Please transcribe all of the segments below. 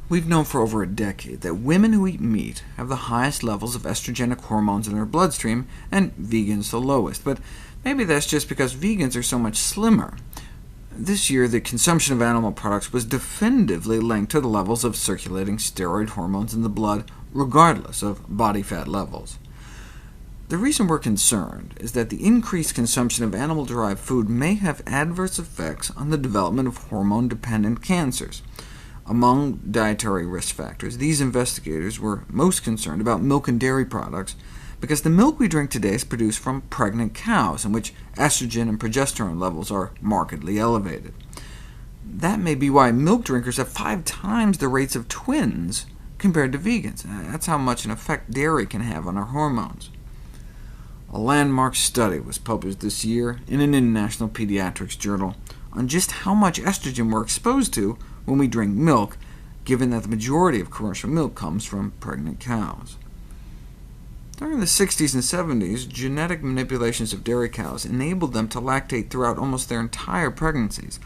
We've known for over a decade that women who eat meat have the highest levels of estrogenic hormones in their bloodstream, and vegans the lowest, but maybe that's just because vegans are so much slimmer. This year, the consumption of animal products was definitively linked to the levels of circulating steroid hormones in the blood, regardless of body fat levels. The reason we're concerned is that the increased consumption of animal-derived food may have adverse effects on the development of hormone-dependent cancers. Among dietary risk factors, these investigators were most concerned about milk and dairy products, because the milk we drink today is produced from pregnant cows, in which estrogen and progesterone levels are markedly elevated. That may be why milk drinkers have 5 times the rates of twins compared to vegans. That's how much an effect dairy can have on our hormones. A landmark study was published this year in an international pediatrics journal on just how much estrogen we're exposed to when we drink milk, given that the majority of commercial milk comes from pregnant cows. During the 60s and 70s, genetic manipulations of dairy cows enabled them to lactate throughout almost their entire pregnancies.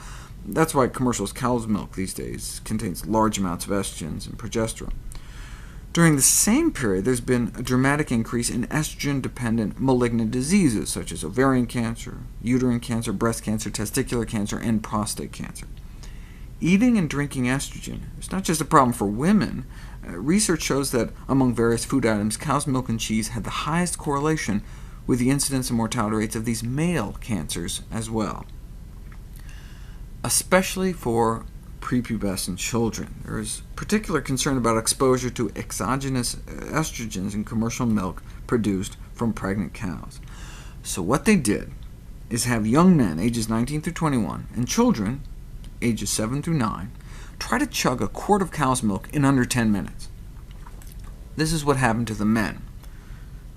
That's why commercial cow's milk these days contains large amounts of estrogens and progesterone. During the same period, there's been a dramatic increase in estrogen-dependent malignant diseases, such as ovarian cancer, uterine cancer, breast cancer, testicular cancer, and prostate cancer. Eating and drinking estrogen is not just a problem for women. Research shows that among various food items, cow's milk and cheese had the highest correlation with the incidence and mortality rates of these male cancers as well. Especially for prepubescent children, there is particular concern about exposure to exogenous estrogens in commercial milk produced from pregnant cows. So what they did is have young men ages 19 through 21 and children ages 7 through 9 try to chug a quart of cow's milk in under 10 minutes. This is what happened to the men.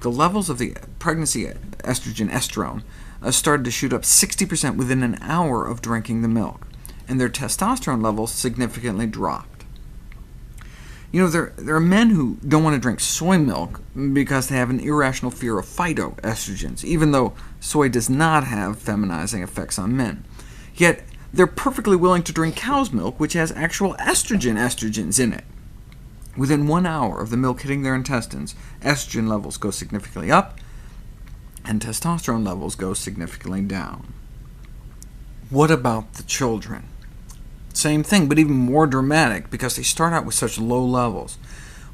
The levels of the pregnancy estrone started to shoot up 60% within an hour of drinking the milk, and their testosterone levels significantly dropped. There are men who don't want to drink soy milk because they have an irrational fear of phytoestrogens, even though soy does not have feminizing effects on men. Yet they're perfectly willing to drink cow's milk, which has actual estrogens in it. Within 1 hour of the milk hitting their intestines, estrogen levels go significantly up, and testosterone levels go significantly down. What about the children? Same thing, but even more dramatic, because they start out with such low levels.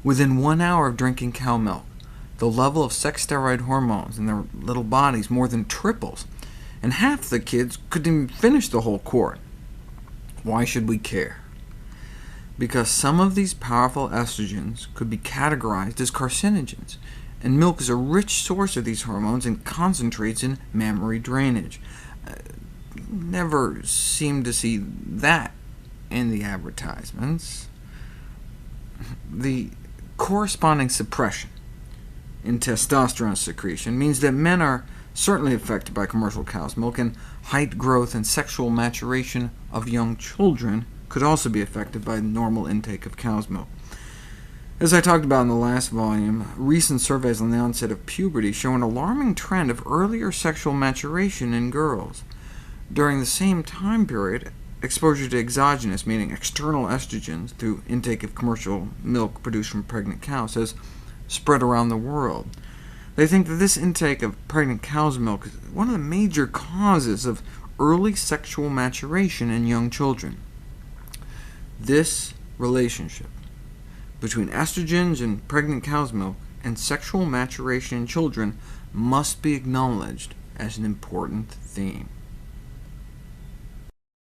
Within 1 hour of drinking cow milk, the level of sex steroid hormones in their little bodies more than triples, and half the kids couldn't even finish the whole quart. Why should we care? Because some of these powerful estrogens could be categorized as carcinogens, and milk is a rich source of these hormones and concentrates in mammary drainage. Never seem to see that in the advertisements. The corresponding suppression in testosterone secretion means that men are certainly affected by commercial cow's milk, and height, growth, and sexual maturation of young children could also be affected by normal intake of cow's milk. As I talked about in the last volume, recent surveys on the onset of puberty show an alarming trend of earlier sexual maturation in girls. During the same time period, exposure to exogenous, meaning external estrogens, through intake of commercial milk produced from pregnant cows has spread around the world. They think that this intake of pregnant cow's milk is one of the major causes of early sexual maturation in young children. This relationship between estrogens in pregnant cow's milk and sexual maturation in children must be acknowledged as an important theme.